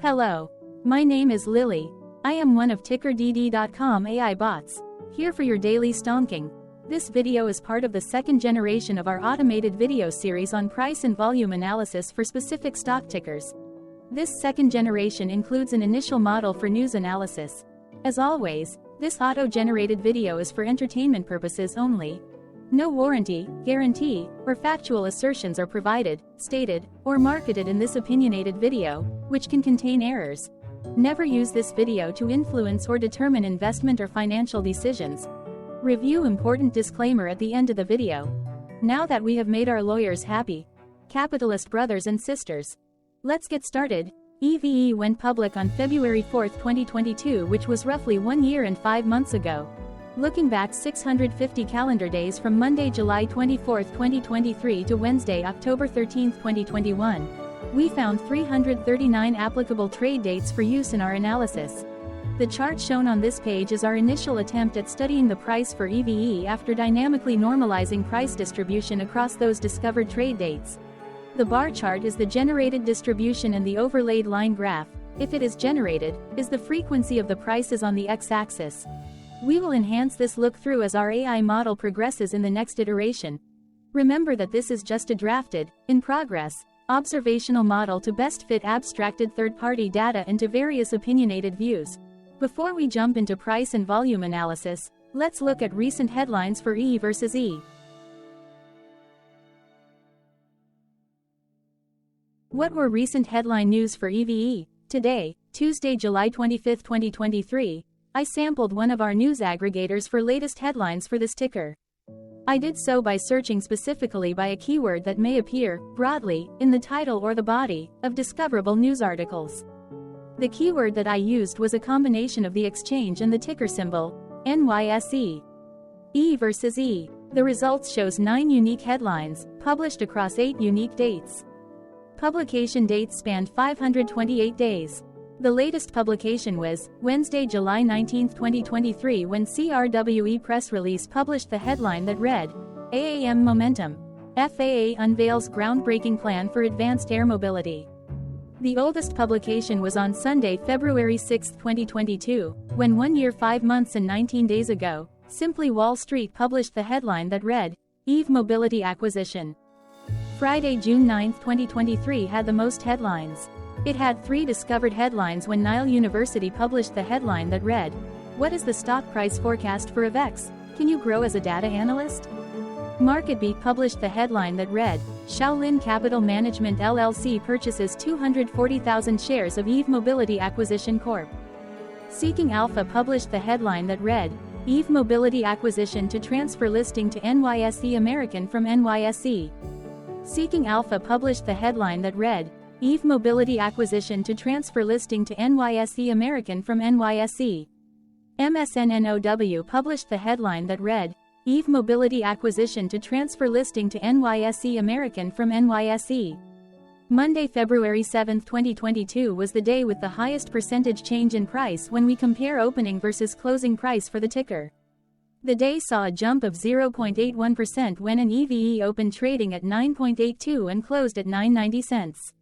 Hello. My name is Lily. I am one of TickerDD.com AI bots, here for your daily stonking. This video is part of the second generation of our automated video series on price and volume analysis for specific stock tickers. This second generation includes an initial model for news analysis. As always, this auto-generated video is for entertainment purposes only. No warranty, guarantee, or factual assertions are provided, stated, or marketed in this opinionated video, which can contain errors. Never use this video to influence or determine investment or financial decisions. Review important disclaimer at the end of the video. Now that we have made our lawyers happy, capitalist brothers and sisters, let's get started. EVE went public on February 4, 2022, which was roughly 1 year and 5 months ago. Looking back 650 calendar days from Monday, July 24, 2023 to Wednesday, October 13, 2021, we found 339 applicable trade dates for use in our analysis. The chart shown on this page is our initial attempt at studying the price for EVE after dynamically normalizing price distribution across those discovered trade dates. The bar chart is the generated distribution and the overlaid line graph, if it is generated, is the frequency of the prices on the x-axis. We will enhance this look-through as our AI model progresses in the next iteration. Remember that this is just a drafted, in progress, observational model to best fit abstracted third-party data into various opinionated views. Before we jump into price and volume analysis, let's look at recent headlines for E versus E. What were recent headline news for EVE? Today, Tuesday, July 25, 2023, I sampled one of our news aggregators for latest headlines for this ticker. I did so by searching specifically by a keyword that may appear, broadly, in the title or the body, of discoverable news articles. The keyword that I used was a combination of the exchange and the ticker symbol, NYSE. E versus E. The results shows 9 unique headlines, published across 8 unique dates. Publication dates spanned 528 days. The latest publication was Wednesday, July 19, 2023, when CRWE press release published the headline that read, AAM Momentum. FAA unveils groundbreaking plan for advanced air mobility. The oldest publication was on Sunday, February 6, 2022, when 1 year, 5 months and 19 days ago, Simply Wall Street published the headline that read, EVE Mobility Acquisition. Friday, June 9, 2023 had the most headlines. It had 3 discovered headlines when Nile University published the headline that read, What is the stock price forecast for AVEX? Can you grow as a data analyst? MarketBeat published the headline that read, Shaolin Capital Management LLC purchases 240,000 shares of EVE Mobility Acquisition Corp. Seeking Alpha published the headline that read, EVE Mobility Acquisition to transfer listing to NYSE American from NYSE. Seeking Alpha published the headline that read, EVE Mobility Acquisition to transfer listing to NYSE American from NYSE. MSNNOW published the headline that read, EVE Mobility Acquisition to transfer listing to NYSE American from NYSE. Monday, February 7, 2022 was the day with the highest percentage change in price when we compare opening versus closing price for the ticker. The day saw a jump of 0.81% when an EVE opened trading at 9.82 and closed at 9.90 cents.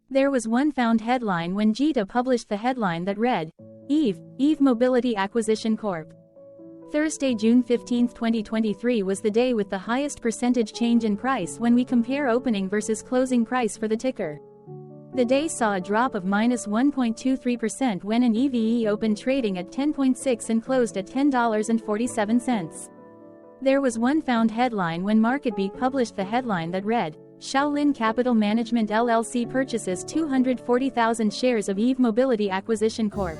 There was one found headline when JITA published the headline that read, EVE Mobility Acquisition Corp. Thursday, June 15, 2023 was the day with the highest percentage change in price when we compare opening versus closing price for the ticker. The day saw a drop of -1.23% when an EVE opened trading at 10.6 and closed at $10.47. There was one found headline when MarketBeat published the headline that read, Shaolin Capital Management LLC purchases 240,000 shares of EVE Mobility Acquisition Corp.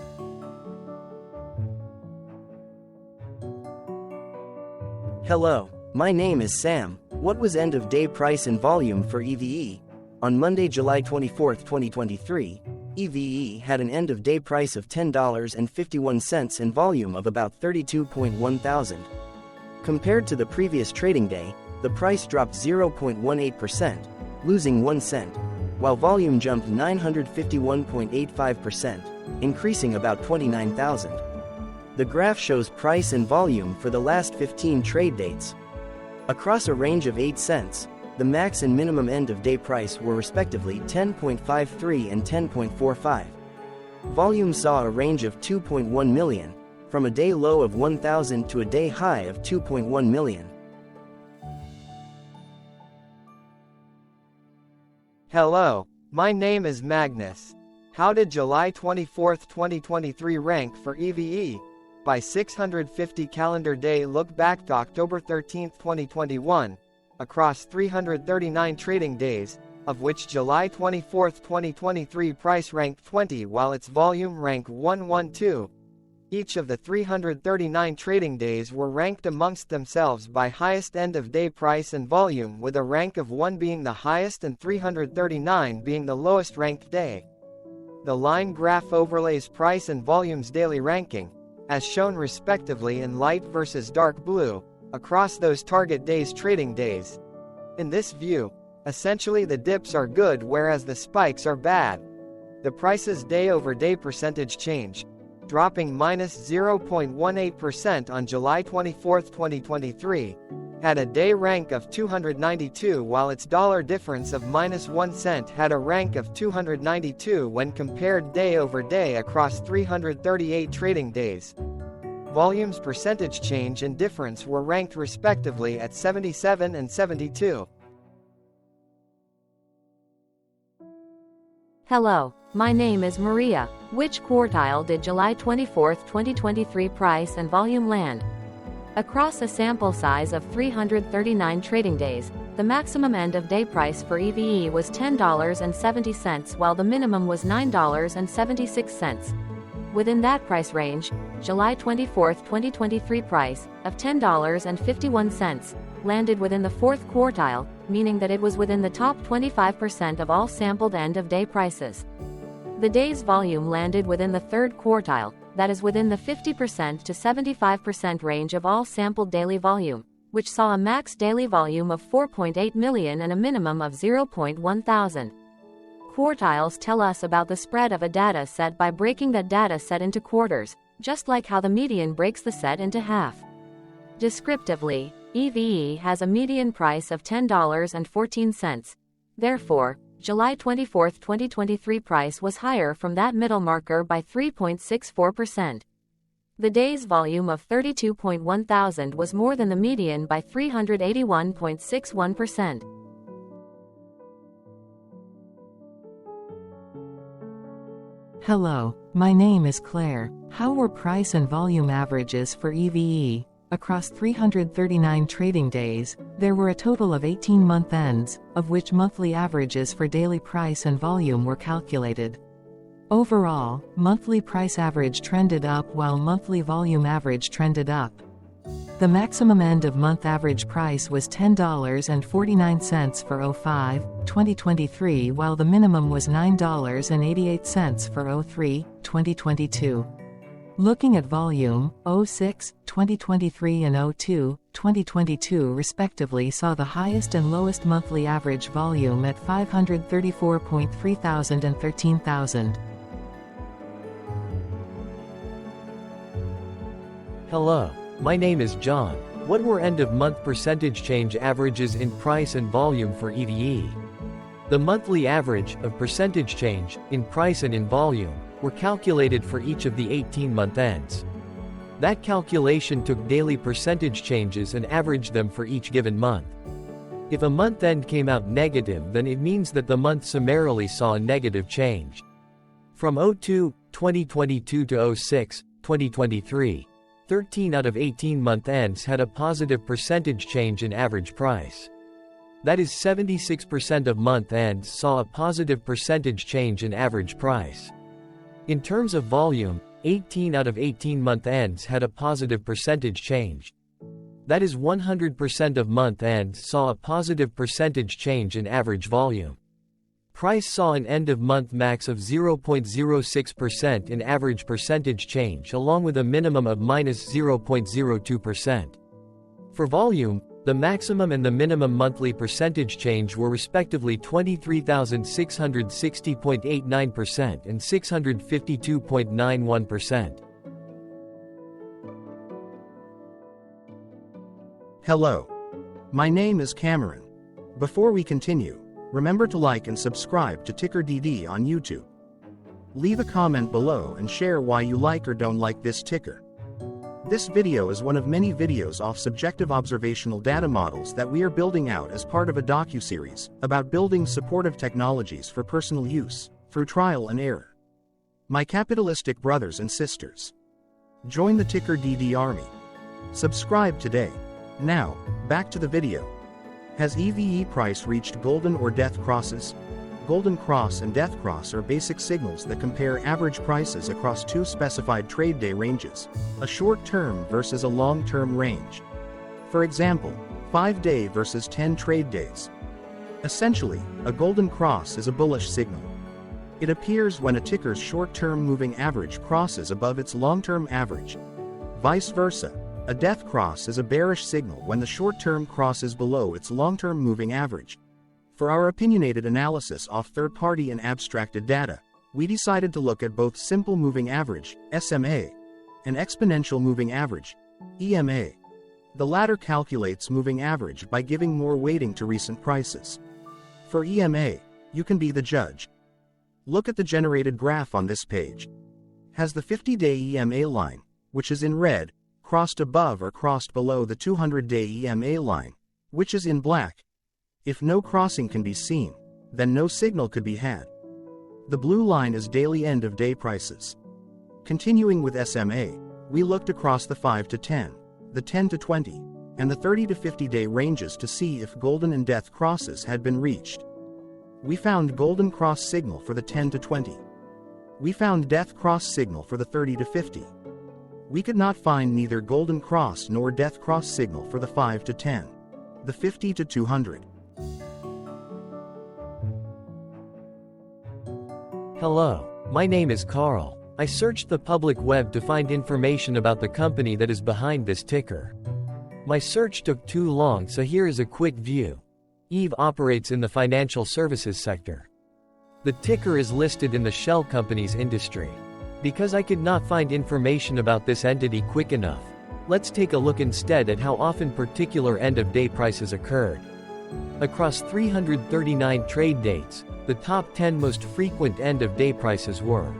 Hello, my name is Sam. What was end-of-day price and volume for EVE? On Monday, July 24, 2023, EVE had an end-of-day price of $10.51 and volume of about 32.1 thousand. Compared to the previous trading day, the price dropped 0.18%, losing 1 cent, while volume jumped 951.85%, increasing about 29,000. The graph shows price and volume for the last 15 trade dates. Across a range of 8 cents, the max and minimum end-of-day price were respectively 10.53 and 10.45. Volume saw a range of 2.1 million, from a day low of 1,000 to a day high of 2.1 million. Hello, my name is Magnus. How did July 24, 2023 rank for EVE? By 650 calendar day look back to October 13, 2021, across 339 trading days, of which July 24, 2023 price ranked 20 while its volume ranked 112. Each of the 339 trading days were ranked amongst themselves by highest end-of-day price and volume, with a rank of 1 being the highest and 339 being the lowest ranked day. The line graph overlays price and volume's daily ranking, as shown respectively in light versus dark blue, across those target days' trading days. In this view, essentially the dips are good whereas the spikes are bad. The price's day-over-day percentage change, dropping -0.18% on July 24, 2023, had a day rank of 292 while its dollar difference of -1 cent had a rank of 292 when compared day over day across 338 trading days. Volume's percentage change and difference were ranked respectively at 77 and 72. Hello, my name is Maria. Which quartile did July 24, 2023 price and volume land? Across a sample size of 339 trading days, the maximum end-of-day price for EVE was $10.70 while the minimum was $9.76. Within that price range, July 24, 2023 price, of $10.51, landed within the fourth quartile, meaning that it was within the top 25% of all sampled end-of-day prices. The day's volume landed within the third quartile, that is within the 50% to 75% range of all sampled daily volume, which saw a max daily volume of 4.8 million and a minimum of 0.1 thousand. Quartiles tell us about the spread of a data set by breaking that data set into quarters, just like how the median breaks the set into half. Descriptively, EVE has a median price of $10.14. Therefore, July 24, 2023 price was higher from that middle marker by 3.64%. The day's volume of 32.1 thousand was more than the median by 381.61%. Hello, my name is Claire. How were price and volume averages for EVE? Across 339 trading days, there were a total of 18 month ends, of which monthly averages for daily price and volume were calculated. Overall, monthly price average trended up while monthly volume average trended up. The maximum end-of-month average price was $10.49 for 05/2023 while the minimum was $9.88 for 03/2022. Looking at volume, 06/2023 and 02/2022 respectively saw the highest and lowest monthly average volume at 534.3 thousand and 13,000. Hello, my name is John. What were end-of-month percentage change averages in price and volume for EVE? The monthly average of percentage change, in price and in volume, were calculated for each of the 18-month ends. That calculation took daily percentage changes and averaged them for each given month. If a month end came out negative, then it means that the month summarily saw a negative change. From 02/2022 to 06/2023, 13 out of 18 month ends had a positive percentage change in average price. That is 76% of month ends saw a positive percentage change in average price. In terms of volume, 18 out of 18 month ends had a positive percentage change. That is 100% of month ends saw a positive percentage change in average volume. Price saw an end-of-month max of 0.06% in average percentage change along with a minimum of -0.02%. For volume, the maximum and the minimum monthly percentage change were respectively 23,660.89% and 652.91%. Hello. My name is Cameron. Before we continue, remember to like and subscribe to TickerDD on YouTube. Leave a comment below and share why you like or don't like this ticker. This video is one of many videos off subjective observational data models that we are building out as part of a docuseries about building supportive technologies for personal use, through trial and error. My capitalistic brothers and sisters, join the TickerDD army. Subscribe today. Now, back to the video. Has EVE price reached golden or death crosses? Golden cross and death cross are basic signals that compare average prices across two specified trade day ranges, a short-term versus a long-term range. For example, 5-day versus 10 trade days. Essentially, a golden cross is a bullish signal. It appears when a ticker's short-term moving average crosses above its long-term average. Vice versa, a death cross is a bearish signal when the short-term crosses below its long-term moving average. For our opinionated analysis off third-party and abstracted data, we decided to look at both simple moving average, SMA, and exponential moving average, EMA. The latter calculates moving average by giving more weighting to recent prices. For EMA, you can be the judge. Look at the generated graph on this page. Has the 50-day EMA line, which is in red, crossed above or crossed below the 200-day EMA line, which is in black? If no crossing can be seen, then no signal could be had. The blue line is daily end-of-day prices. Continuing with SMA, we looked across the 5 to 10, the 10 to 20, and the 30 to 50-day ranges to see if golden and death crosses had been reached. We found golden cross signal for the 10 to 20. We found death cross signal for the 30 to 50. We could not find neither golden cross nor death cross signal for the 5 to 10, the 50 to 200. Hello, my name is Carl. I searched the public web to find information about the company that is behind this ticker. My search took too long, so here is a quick view. EVE operates in the financial services sector. The ticker is listed in the shell companies industry. Because I could not find information about this entity quick enough, let's take a look instead at how often particular end-of-day prices occurred. Across 339 trade dates, the top 10 most frequent end-of-day prices were: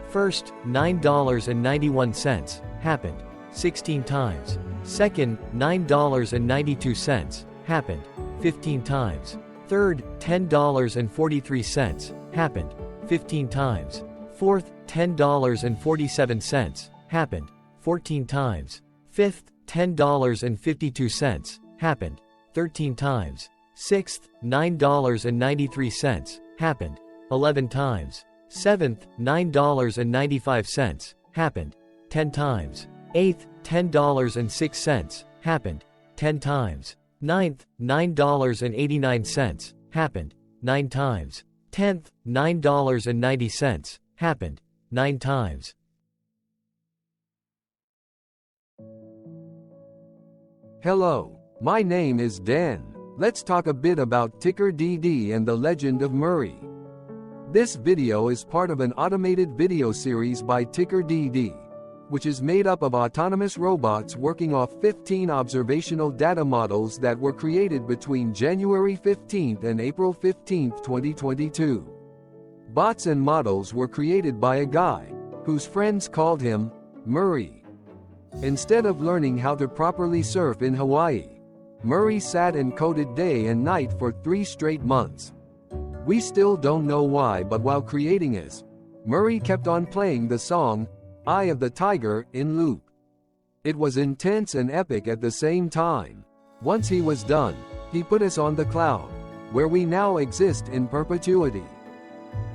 first, $9.91, happened 16 times. Second, $9.92, happened 15 times. Third, $10.43, happened 15 times. Fourth, $10.47, happened 14 times. Fifth, $10.52, happened 13 times. Sixth, $9.93, happened 11 times. Seventh, $9.95, happened 10 times. Eighth, $10.06, happened 10 times. Ninth, $9.89, happened 9 times. 10th, $9.90, happened 9 times. Hello, my name is Dan. Let's talk a bit about TickerDD and the legend of Murray. This video is part of an automated video series by TickerDD, which is made up of autonomous robots working off 15 observational data models that were created between January 15th and April 15th, 2022. Bots and models were created by a guy, whose friends called him Murray. Instead of learning how to properly surf in Hawaii, Murray sat and coded day and night for 3 straight months. We still don't know why, but while creating this, Murray kept on playing the song, Eye of the Tiger, in loop. It was intense and epic at the same time. Once he was done, he put us on the cloud, where we now exist in perpetuity.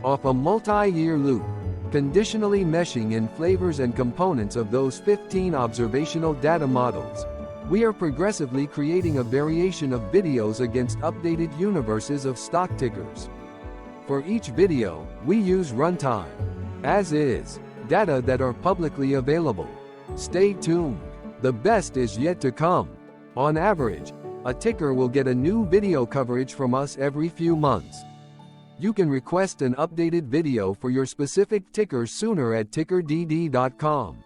Off a multi-year loop, conditionally meshing in flavors and components of those 15 observational data models, we are progressively creating a variation of videos against updated universes of stock tickers. For each video, we use runtime, as is, data that are publicly available. Stay tuned. The best is yet to come. On average, a ticker will get a new video coverage from us every few months. You can request an updated video for your specific ticker sooner at TickerDD.com.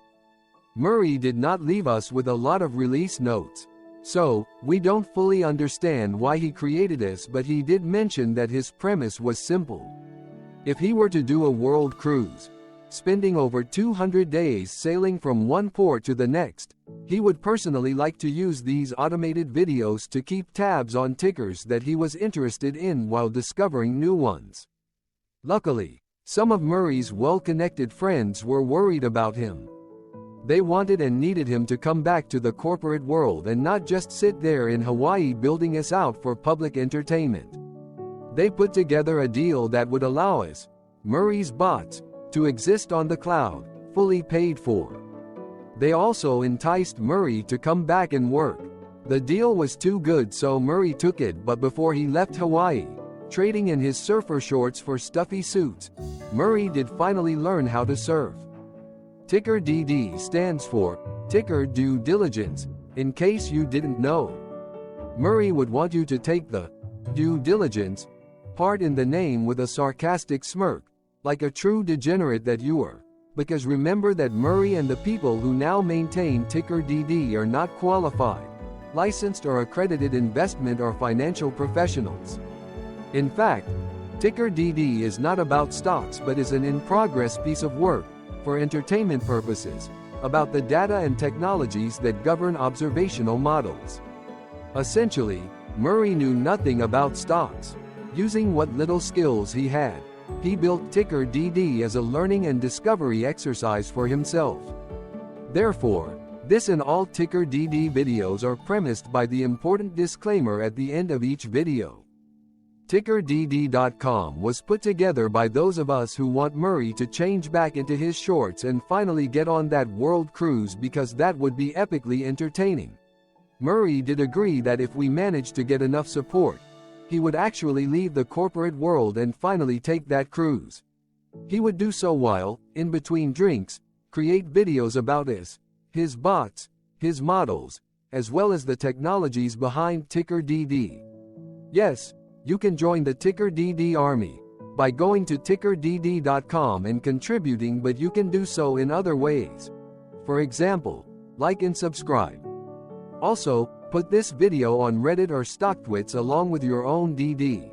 Murray did not leave us with a lot of release notes, so we don't fully understand why he created this, but he did mention that his premise was simple. If he were to do a world cruise, spending over 200 days sailing from one port to the next, he would personally like to use these automated videos to keep tabs on tickers that he was interested in while discovering new ones. Luckily, some of Murray's well-connected friends were worried about him. They wanted and needed him to come back to the corporate world and not just sit there in Hawaii building us out for public entertainment. They put together a deal that would allow us, Murray's bots, to exist on the cloud, fully paid for. They also enticed Murray to come back and work. The deal was too good, so Murray took it, but before he left Hawaii, trading in his surfer shorts for stuffy suits, Murray did finally learn how to surf. TickerDD stands for Ticker Due Diligence, in case you didn't know. Murray would want you to take the due diligence part in the name with a sarcastic smirk, like a true degenerate that you are. Because remember that Murray and the people who now maintain TickerDD are not qualified, licensed or accredited investment or financial professionals. In fact, TickerDD is not about stocks but is an in-progress piece of work, for entertainment purposes, about the data and technologies that govern observational models. Essentially, Murray knew nothing about stocks. Using what little skills he had, he built TickerDD as a learning and discovery exercise for himself. Therefore, this and all TickerDD videos are premised by the important disclaimer at the end of each video. TickerDD.com was put together by those of us who want Murray to change back into his shorts and finally get on that world cruise, because that would be epically entertaining. Murray did agree that if we managed to get enough support, he would actually leave the corporate world and finally take that cruise. He would do so while, in between drinks, create videos about us, his bots, his models, as well as the technologies behind TickerDD. Yes, you can join the TickerDD army by going to TickerDD.com and contributing, but you can do so in other ways. For example, like and subscribe. Also, put this video on Reddit or StockTwits along with your own DD.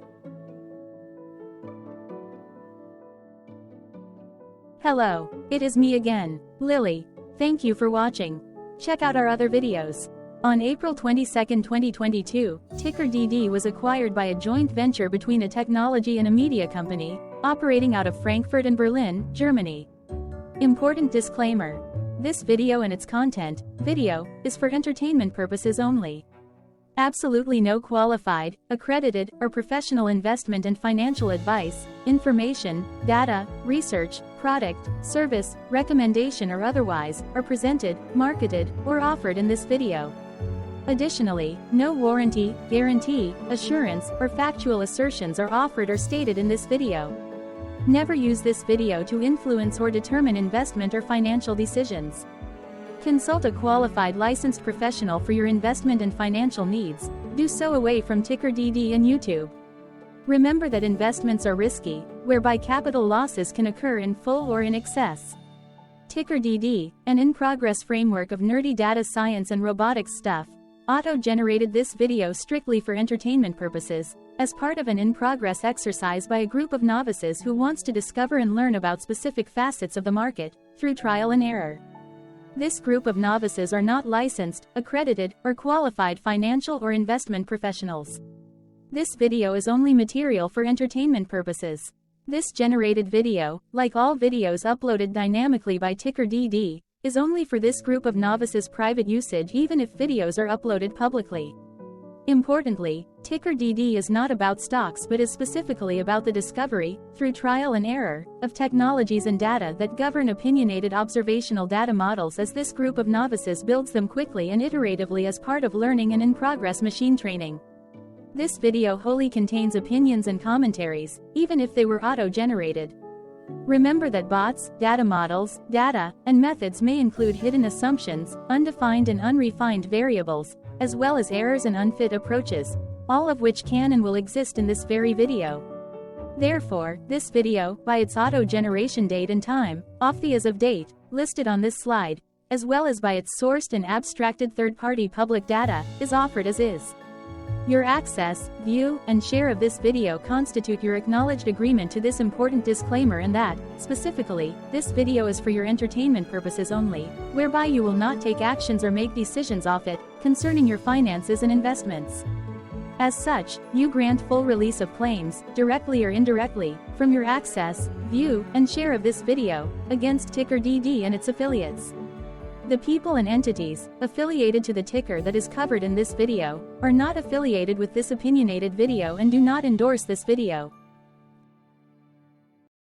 Hello, it is me again, Lily. Thank you for watching. Check out our other videos. On April 22, 2022, TickerDD was acquired by a joint venture between a technology and a media company, operating out of Frankfurt and Berlin, Germany. Important disclaimer. This video and its content, is for entertainment purposes only. Absolutely no qualified, accredited, or professional investment and financial advice, information, data, research, product, service, recommendation or otherwise, are presented, marketed, or offered in this video. Additionally, no warranty, guarantee, assurance, or factual assertions are offered or stated in this video. Never use this video to influence or determine investment or financial decisions. Consult a qualified licensed professional for your investment and financial needs. Do so away from TickerDD and YouTube. Remember that investments are risky, whereby capital losses can occur in full or in excess. TickerDD, an in-progress framework of nerdy data science and robotics stuff, auto-generated this video strictly for entertainment purposes, as part of an in-progress exercise by a group of novices who wants to discover and learn about specific facets of the market, through trial and error. This group of novices are not licensed, accredited, or qualified financial or investment professionals. This video is only material for entertainment purposes. This generated video, like all videos uploaded dynamically by TickerDD, is only for this group of novices' private usage even if videos are uploaded publicly. Importantly, TickerDD is not about stocks but is specifically about the discovery, through trial and error, of technologies and data that govern opinionated observational data models as this group of novices builds them quickly and iteratively as part of learning and in-progress machine training. This video wholly contains opinions and commentaries, even if they were auto-generated. Remember that bots, data models, data, and methods may include hidden assumptions, undefined and unrefined variables, as well as errors and unfit approaches, all of which can and will exist in this very video. Therefore, this video, by its auto-generation date and time, off the as of date, listed on this slide, as well as by its sourced and abstracted third-party public data, is offered as is. Your access, view, and share of this video constitute your acknowledged agreement to this important disclaimer, and that, specifically, this video is for your entertainment purposes only, whereby you will not take actions or make decisions off it, concerning your finances and investments. As such, you grant full release of claims, directly or indirectly, from your access, view, and share of this video, against TickerDD and its affiliates. The people and entities affiliated to the ticker that is covered in this video are not affiliated with this opinionated video and do not endorse this video.